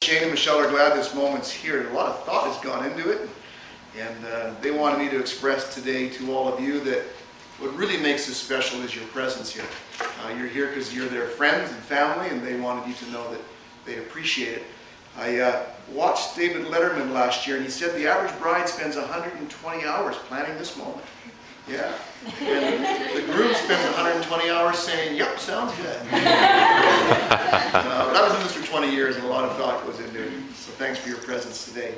Shane and Michelle are glad this moment's here. A lot of thought has gone into it, and they wanted me to express today to all of you that what really makes this special is your presence here. You're here because you're their friends and family, and they wanted you to know that they appreciate it. I watched David Letterman last year, and he said the average bride spends 120 hours planning this moment. Yeah. And the groom spends 120 hours saying, "Yep, sounds good." But I was in this for 20 years, and a lot of thought goes into it. So thanks for your presence today.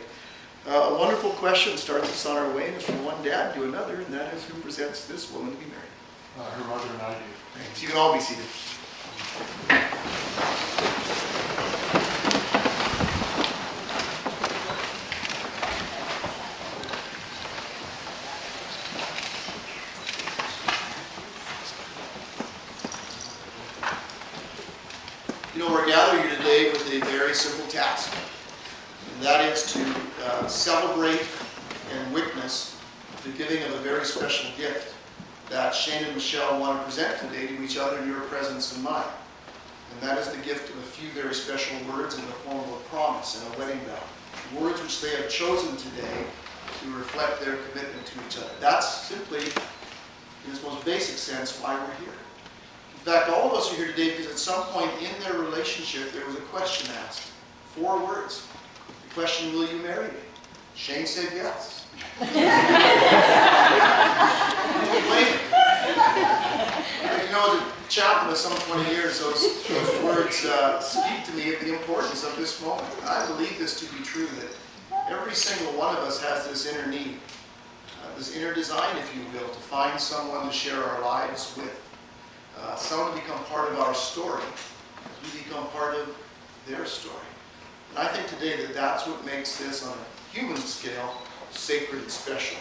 A wonderful question starts us on our way, and it's from one dad to another, and that is, who presents this woman to be married? Her mother and I do. Thanks. You can all be seated. You know, we're gathered here today with a very simple task, and that is to celebrate and witness the giving of a very special gift that Shane and Michelle want to present today to each other in your presence and mine. And that is the gift of a few very special words in the form of a promise and a wedding vow. Words which they have chosen today to reflect their commitment to each other. That's simply, in its most basic sense, why we're here. In fact, all of us are here today because at some point in their relationship there was a question asked. 4 words. The question, will you marry me? Shane said yes. You know, as a chaplain of some 20 years, those words speak to me of the importance of this moment. I believe this to be true, that every single one of us has this inner need, this inner design, if you will, to find someone to share our lives with. Someone to become part of our story, as we become part of their story. And I think today that that's what makes this, on a human scale, sacred and special.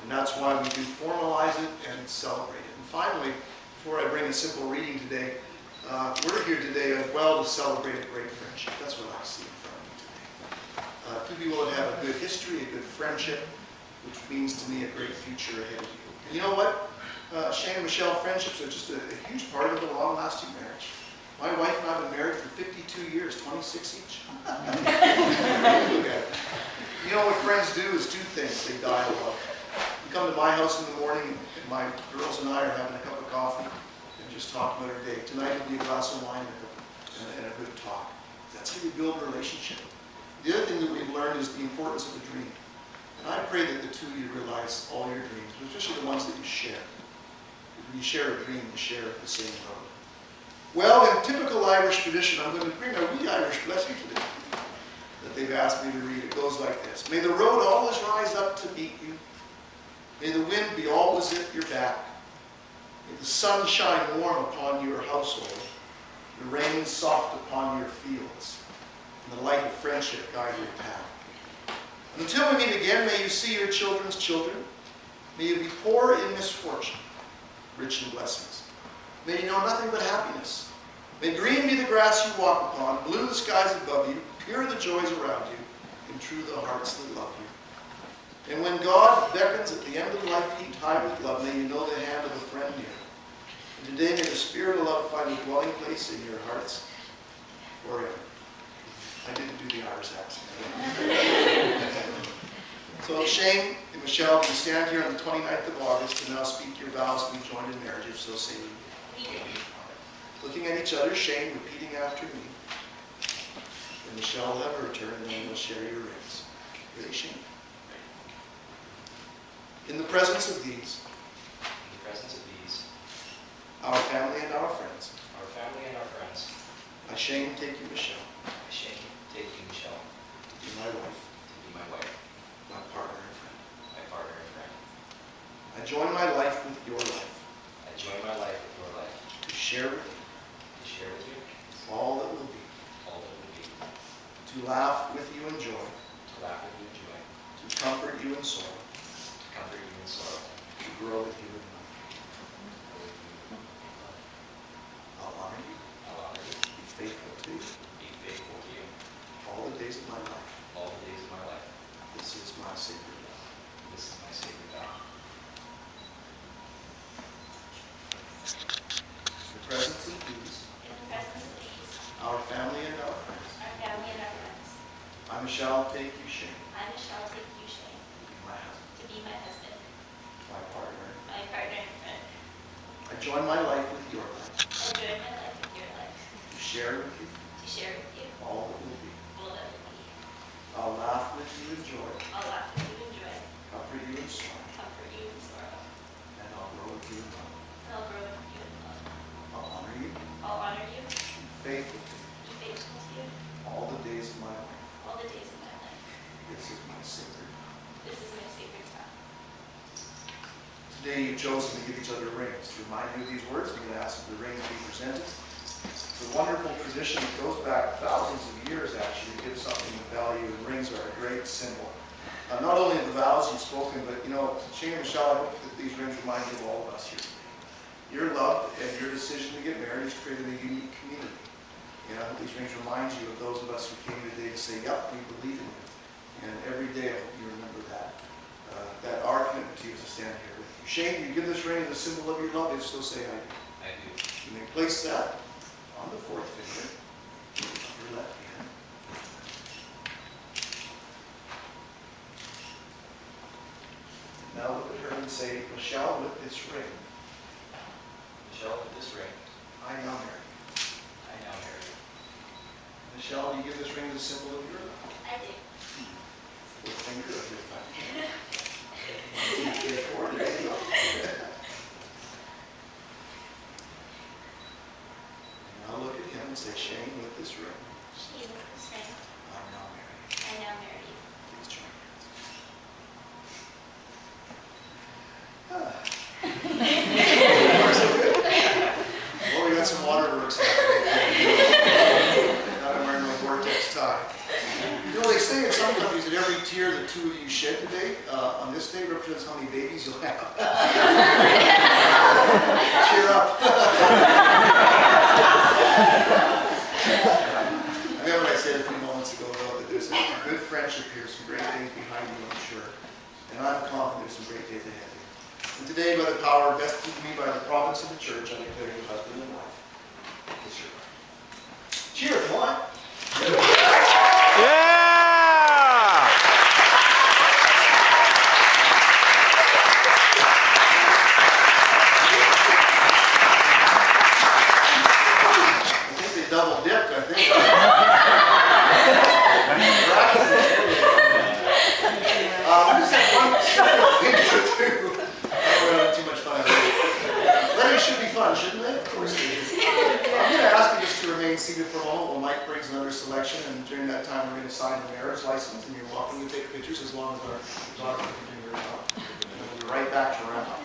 And that's why we do formalize it and celebrate it. And finally, before I bring a simple reading today, we're here today as well to celebrate a great friendship. That's what I see in front of me today. Two people that have a good history, a good friendship, which means to me a great future ahead of you. And you know what? Shane and Michelle, friendships are just a huge part of a long-lasting marriage. My wife and I have been married for 52 years, 26 each. You know what friends do is 2 things. They dialogue. You come to my house in the morning, and my girls and I are having a cup of coffee and just talk about our day. Tonight will be a glass of wine and a good talk. That's how you build a relationship. The other thing that we've learned is the importance of a dream. And I pray that the two of you realize all your dreams, especially the ones that you share. When you share a dream, you share the same road. Well, in typical Irish tradition, I'm going to bring a wee Irish blessing today that they've asked me to read. It goes like this. May the road always rise up to meet you. May the wind be always at your back. May the sun shine warm upon your household. The rain soft upon your fields. And the light of friendship guide your path. Until we meet again, may you see your children's children. May you be poor in misfortune, rich in blessings. May you know nothing but happiness. May green be the grass you walk upon, blue the skies above you, pure the joys around you, and true the hearts that love you. And when God beckons at the end of life heaped high with love, may you know the hand of a friend near. And today may the spirit of love find a dwelling place in your hearts forever. I didn't do the Irish accent. So Shane and Michelle, you stand here on the 29th of August to now speak your vows to be joined in marriage, if so say you. Looking at each other, Shane repeating after me. And Michelle will have her turn, and then we'll share your rings. Ready, Shane? In the presence of these, our family and our friends, I, Shane, take you, Michelle, to be my wife, my partner and friend. I join my life with your life, to share with you all that will be, to laugh with you in joy, to comfort you in sorrow, to grow with you in love. I'll honor you, be faithful to you all the days of my life. This is my sacred vow. The presence of these, our family and our friends, I, Michelle, take you, Shane, I, Michelle, take you, Shane, my husband, to be my husband, my partner. my partner and friend. I join my life with your life, I join my life with your life, to share with you to share with you all that will be. all that will be. I'll laugh with you in joy, I'll laugh with you in joy, comfort you in sorrow, comfort you in sorrow, and I'll grow with you in love. and I'll grow with you in love. I'll honor you, I'll honor you, be faithful to you be faithful to you all the days of my life. all the days of my life. This is my sacred This is my sacred vow. Today you've chosen to give each other rings. To remind you of these words, I'm going to ask that the rings be presented. It's a wonderful tradition that goes back thousands of years, actually, to give something of value, and rings are a great symbol. Not only of the vows you've spoken, but, Shane and Michelle, I hope that these rings remind you of all of us here today. Your love and your decision to get married has created a unique community. I hope these rings remind you of those of us who came today to say, yep, we believe in you. And every day I hope you remember that. That our commitment to you is to stand here with you. Shane, you give this ring as a symbol of your love. If so, say I do. I do. You may place that on the fourth finger of your left hand. Now look at her and say, Michelle, with this ring, Michelle, with this ring, I now marry you. I now marry you. Michelle, you give this ring as a symbol of your love. I do. Fourth finger of your left hand. 1, 2, 3, 4. There you go. Now look at him and say, Shane, with this ring, Shane, with this ring, I now marry you. I now marry you. Please join hands. Well, we got some waterworks happening. Now I'm wearing my Vortex tie. They say in some countries that every tear the two of you shed today, on this day, represents how many babies you'll have. Cheer up. I mean, what I said a few moments ago, though, that there's a good friendship here, some great things behind you, I'm sure. And I'm confident there's some great days ahead of you. And today, by the power vested in me by the providence of the church, I declare you husband and wife. Kiss your wife. Cheer, come on. Yeah! I think they double dipped, I think. We just have one thing to do. We're having too much fun. Weddings should be fun, shouldn't they? Of course they do. I'm going to ask you just to remain seated for a moment while Mike brings another selection, and during that time we're going to sign the marriage license, and you're welcome to take pictures as long as our daughter can do her job. And we'll be right back to wrap up.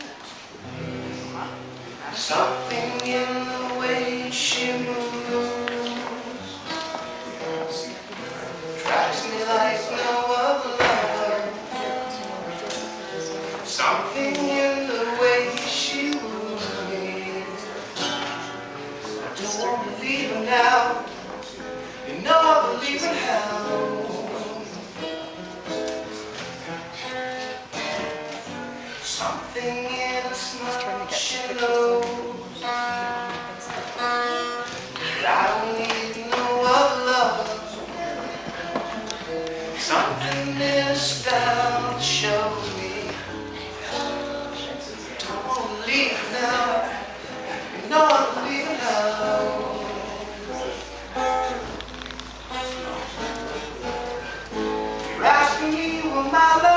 Something in the way she moves attracts me like no other lover. Something in the way she moves me. I don't want to leave her now. You know I believe in how. Something in a smile she knows that I don't need no other love. Something in a style shows me don't want to leave now. You know I believe in love. You're asking me what my love